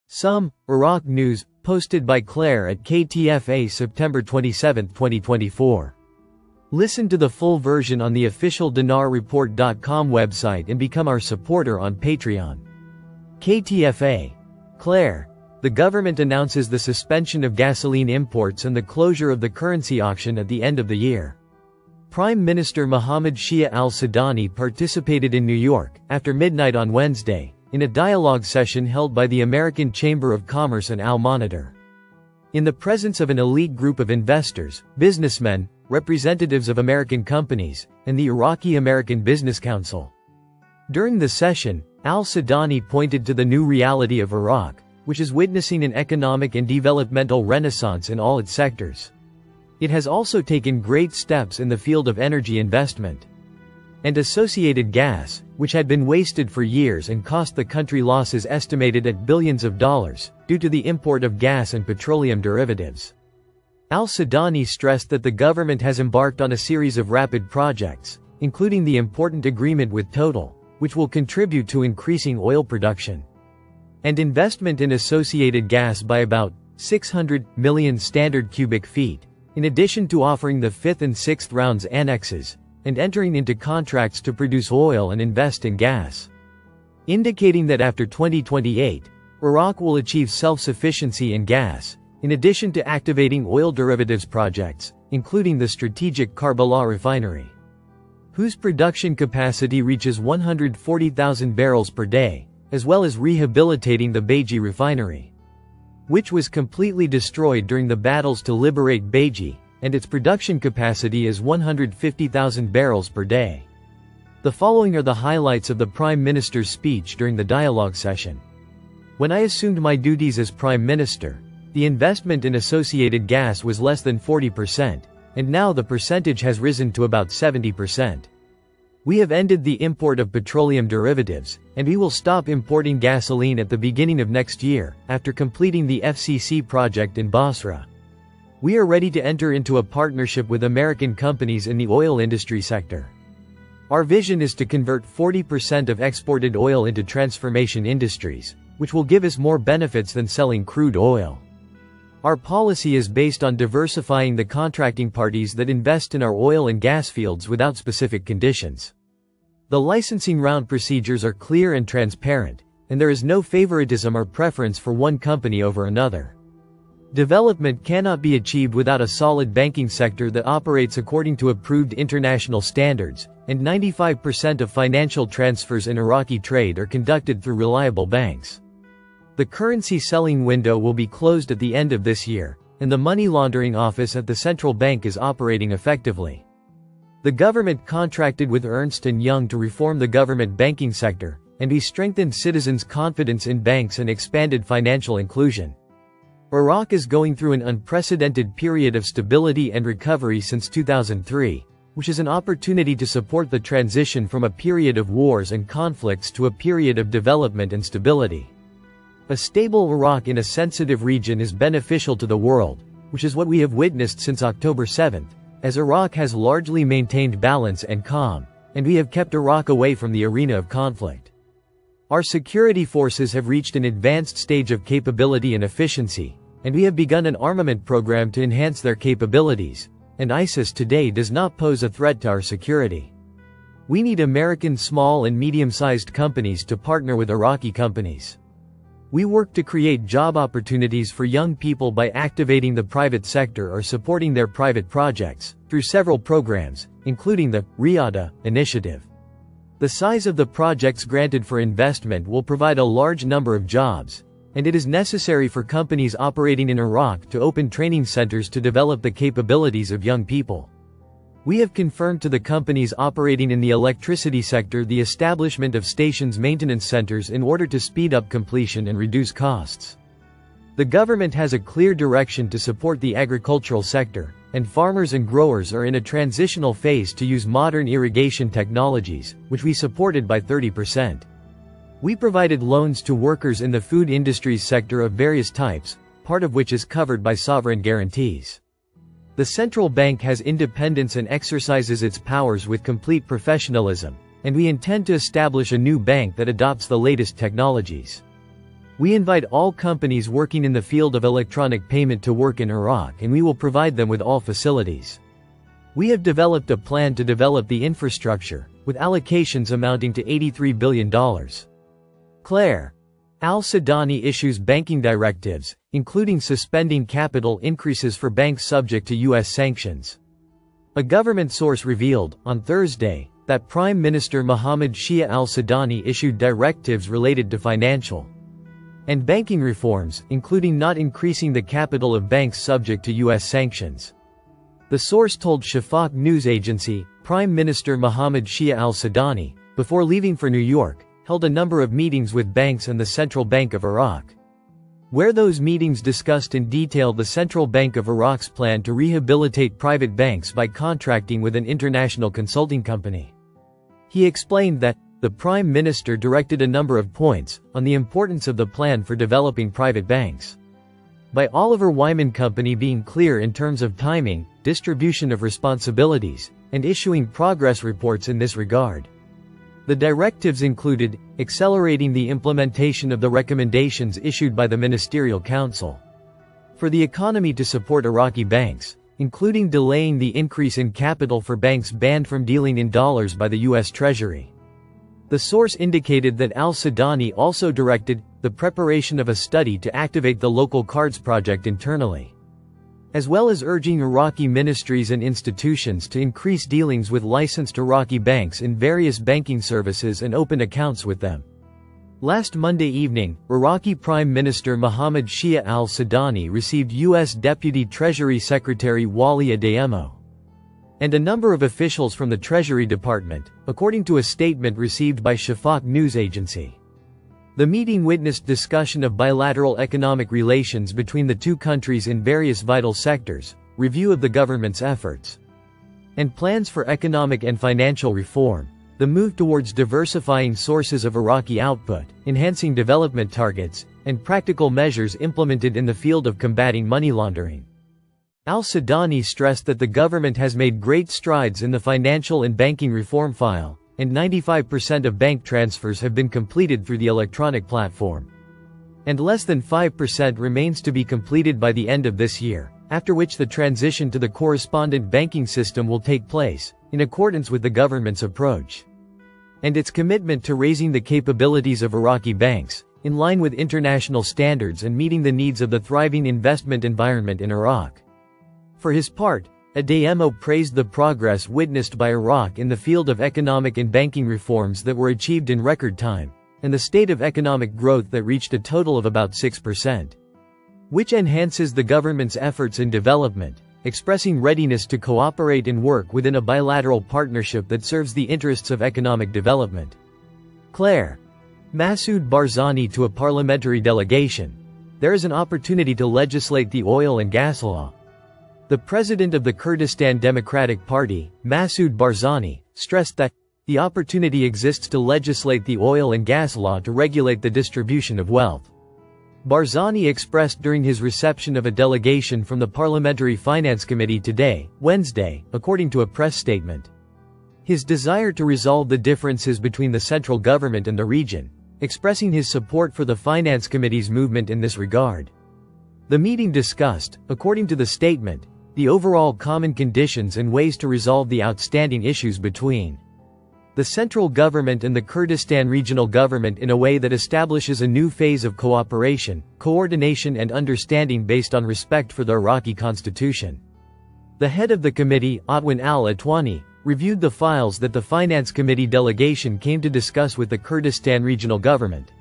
Some Iraq news, posted by Clare at KTFA September 27, 2024. Listen to the full version on the official dinarreport.com website and become our supporter on Patreon. KTFA. Clare. The government announces the suspension of gasoline imports and the closure of the currency auction at the end of the year. Prime Minister Mohammed Shia al-Sudani participated in New York, after midnight on Wednesday, in a dialogue session held by the American Chamber of Commerce and Al-Monitor. In the presence of an elite group of investors, businessmen, representatives of American companies, and the Iraqi-American Business Council. During the session, al-Sudani pointed to the new reality of Iraq, which is witnessing an economic and developmental renaissance in all its sectors. It has also taken great steps in the field of energy investment and associated gas, which had been wasted for years and cost the country losses estimated at billions of dollars, due to the import of gas and petroleum derivatives. Al-Sudani stressed that the government has embarked on a series of rapid projects, including the important agreement with Total, which will contribute to increasing oil production and investment in associated gas by about 600 million standard cubic feet, in addition to offering the 5th and 6th rounds annexes, and entering into contracts to produce oil and invest in gas. Indicating that after 2028, Iraq will achieve self-sufficiency in gas, in addition to activating oil derivatives projects, including the strategic Karbala refinery, whose production capacity reaches 140,000 barrels per day, as well as rehabilitating the Bayji refinery, which was completely destroyed during the battles to liberate Bayji, and its production capacity is 150,000 barrels per day. The following are the highlights of the Prime Minister's speech during the dialogue session. When I assumed my duties as Prime Minister, the investment in associated gas was less than 40%, and now the percentage has risen to about 70%. We have ended the import of petroleum derivatives, and we will stop importing gasoline at the beginning of next year, after completing the FCC project in Basra. We are ready to enter into a partnership with American companies in the oil industry sector. Our vision is to convert 40% of exported oil into transformation industries, which will give us more benefits than selling crude oil. Our policy is based on diversifying the contracting parties that invest in our oil and gas fields without specific conditions. The licensing round procedures are clear and transparent, and there is no favoritism or preference for one company over another. Development cannot be achieved without a solid banking sector that operates according to approved international standards, and 95% of financial transfers in Iraqi trade are conducted through reliable banks. The currency selling window will be closed at the end of this year, and the money laundering office at the central bank is operating effectively. The government contracted with Ernst & Young to reform the government banking sector, and we strengthened citizens' confidence in banks and expanded financial inclusion. Iraq is going through an unprecedented period of stability and recovery since 2003, which is an opportunity to support the transition from a period of wars and conflicts to a period of development and stability. A stable Iraq in a sensitive region is beneficial to the world, which is what we have witnessed since October 7, as Iraq has largely maintained balance and calm, and we have kept Iraq away from the arena of conflict. Our security forces have reached an advanced stage of capability and efficiency, and we have begun an armament program to enhance their capabilities, and ISIS today does not pose a threat to our security. We need American small and medium-sized companies to partner with Iraqi companies. We work to create job opportunities for young people by activating the private sector or supporting their private projects, through several programs, including the Riyadh initiative. The size of the projects granted for investment will provide a large number of jobs, and it is necessary for companies operating in Iraq to open training centers to develop the capabilities of young people. We have confirmed to the companies operating in the electricity sector the establishment of stations maintenance centers in order to speed up completion and reduce costs. The government has a clear direction to support the agricultural sector, and farmers and growers are in a transitional phase to use modern irrigation technologies, which we supported by 30%. We provided loans to workers in the food industries sector of various types, part of which is covered by sovereign guarantees. The central bank has independence and exercises its powers with complete professionalism, and we intend to establish a new bank that adopts the latest technologies. We invite all companies working in the field of electronic payment to work in Iraq, and we will provide them with all facilities. We have developed a plan to develop the infrastructure, with allocations amounting to $83 billion. Clare. Al-Sudani issues banking directives, including suspending capital increases for banks subject to U.S. sanctions. A government source revealed, on Thursday, that Prime Minister Mohammed Shia al-Sudani issued directives related to financial and banking reforms, including not increasing the capital of banks subject to U.S. sanctions. The source told Shafaq news agency, Prime Minister Mohammed Shia al-Sudani, before leaving for New York, held a number of meetings with banks and the Central Bank of Iraq, where those meetings discussed in detail the Central Bank of Iraq's plan to rehabilitate private banks by contracting with an international consulting company. He explained that the Prime Minister directed a number of points on the importance of the plan for developing private banks, by Oliver Wyman Company being clear in terms of timing, distribution of responsibilities, and issuing progress reports in this regard. The directives included accelerating the implementation of the recommendations issued by the Ministerial Council for the economy to support Iraqi banks, including delaying the increase in capital for banks banned from dealing in dollars by the U.S. Treasury. The source indicated that al-Sudani also directed the preparation of a study to activate the local cards project internally, as well as urging Iraqi ministries and institutions to increase dealings with licensed Iraqi banks in various banking services and open accounts with them. Last Monday evening, Iraqi Prime Minister Mohammed Shia al-Sudani received U.S. Deputy Treasury Secretary Wali Adeyemo and a number of officials from the Treasury Department, according to a statement received by Shafaq news agency. The meeting witnessed discussion of bilateral economic relations between the two countries in various vital sectors, review of the government's efforts and plans for economic and financial reform, the move towards diversifying sources of Iraqi output, enhancing development targets, and practical measures implemented in the field of combating money laundering. Al-Sudani stressed that the government has made great strides in the financial and banking reform file, and 95% of bank transfers have been completed through the electronic platform, and less than 5% remains to be completed by the end of this year, after which the transition to the correspondent banking system will take place, in accordance with the government's approach and its commitment to raising the capabilities of Iraqi banks, in line with international standards and meeting the needs of the thriving investment environment in Iraq. For his part, Adeyemo praised the progress witnessed by Iraq in the field of economic and banking reforms that were achieved in record time, and the state of economic growth that reached a total of about 6%, which enhances the government's efforts in development, expressing readiness to cooperate and work within a bilateral partnership that serves the interests of economic development. Clare. Masoud Barzani to a parliamentary delegation. There is an opportunity to legislate the oil and gas law. The president of the Kurdistan Democratic Party, Masoud Barzani, stressed that the opportunity exists to legislate the oil and gas law to regulate the distribution of wealth. Barzani expressed during his reception of a delegation from the Parliamentary Finance Committee today, Wednesday, according to a press statement, his desire to resolve the differences between the central government and the region, expressing his support for the Finance Committee's movement in this regard. The meeting discussed, according to the statement, the overall common conditions and ways to resolve the outstanding issues between the central government and the Kurdistan regional government in a way that establishes a new phase of cooperation, coordination and understanding based on respect for the Iraqi constitution. The head of the committee, Atwan al-Atwani, reviewed the files that the Finance Committee delegation came to discuss with the Kurdistan regional government,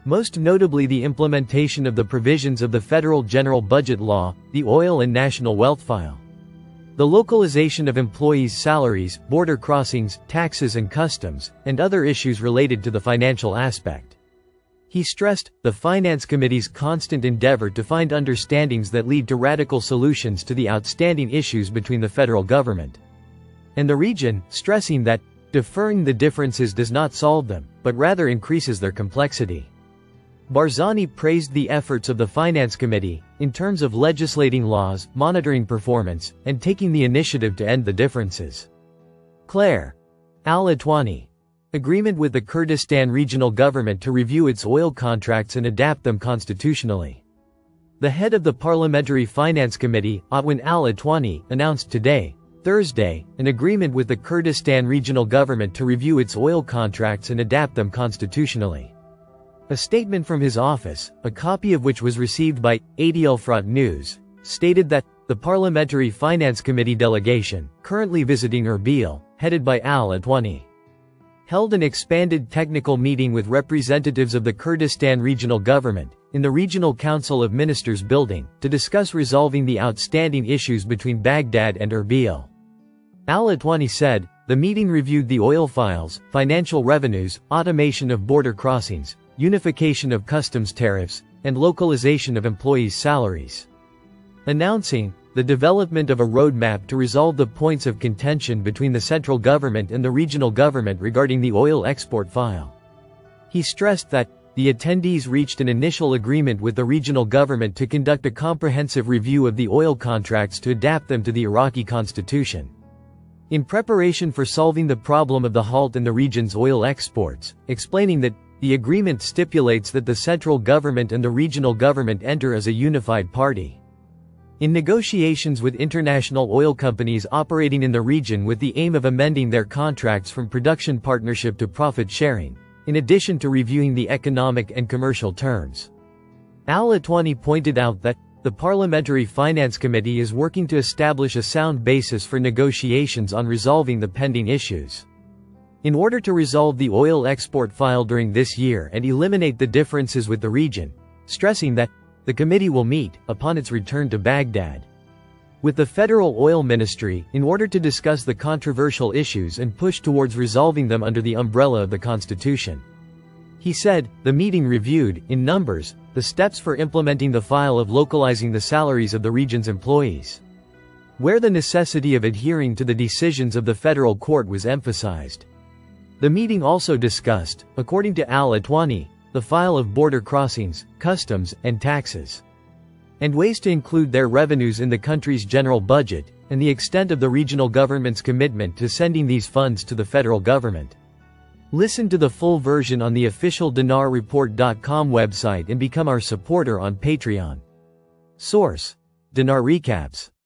most notably the implementation of the provisions of the Federal General Budget Law, the Oil and National Wealth File, the localization of employees' salaries, border crossings, taxes and customs, and other issues related to the financial aspect. He stressed the Finance Committee's constant endeavor to find understandings that lead to radical solutions to the outstanding issues between the federal government and the region, stressing that deferring the differences does not solve them, but rather increases their complexity. Barzani praised the efforts of the Finance Committee, in terms of legislating laws, monitoring performance, and taking the initiative to end the differences. Clare. Al-Atwani. Agreement with the Kurdistan Regional Government to review its oil contracts and adapt them constitutionally. The head of the Parliamentary Finance Committee, Atwan al-Atwani, announced today, Thursday, an agreement with the Kurdistan Regional Government to review its oil contracts and adapt them constitutionally. A statement from his office, a copy of which was received by Adelfront News, stated that the Parliamentary Finance Committee delegation, currently visiting Erbil, headed by al-Atwani, held an expanded technical meeting with representatives of the Kurdistan Regional Government, in the Regional Council of Ministers building, to discuss resolving the outstanding issues between Baghdad and Erbil. Al-Atwani said, the meeting reviewed the oil files, financial revenues, automation of border crossings, unification of customs tariffs, and localization of employees' salaries. Announcing the development of a roadmap to resolve the points of contention between the central government and the regional government regarding the oil export file. He stressed that the attendees reached an initial agreement with the regional government to conduct a comprehensive review of the oil contracts to adapt them to the Iraqi constitution. In preparation for solving the problem of the halt in the region's oil exports, explaining that the agreement stipulates that the central government and the regional government enter as a unified party in negotiations with international oil companies operating in the region with the aim of amending their contracts from production partnership to profit sharing, in addition to reviewing the economic and commercial terms. Al-Atwani pointed out that the Parliamentary Finance Committee is working to establish a sound basis for negotiations on resolving the pending issues. In order to resolve the oil export file during this year and eliminate the differences with the region, stressing that the committee will meet, upon its return to Baghdad, with the Federal Oil Ministry, in order to discuss the controversial issues and push towards resolving them under the umbrella of the Constitution. He said, the meeting reviewed, in numbers, the steps for implementing the file of localizing the salaries of the region's employees, where the necessity of adhering to the decisions of the federal court was emphasized. The meeting also discussed, according to al-Atwani, the file of border crossings, customs, and taxes, and ways to include their revenues in the country's general budget, and the extent of the regional government's commitment to sending these funds to the federal government. Listen to the full version on the official dinarreport.com website and become our supporter on Patreon. Source: Dinar Recaps.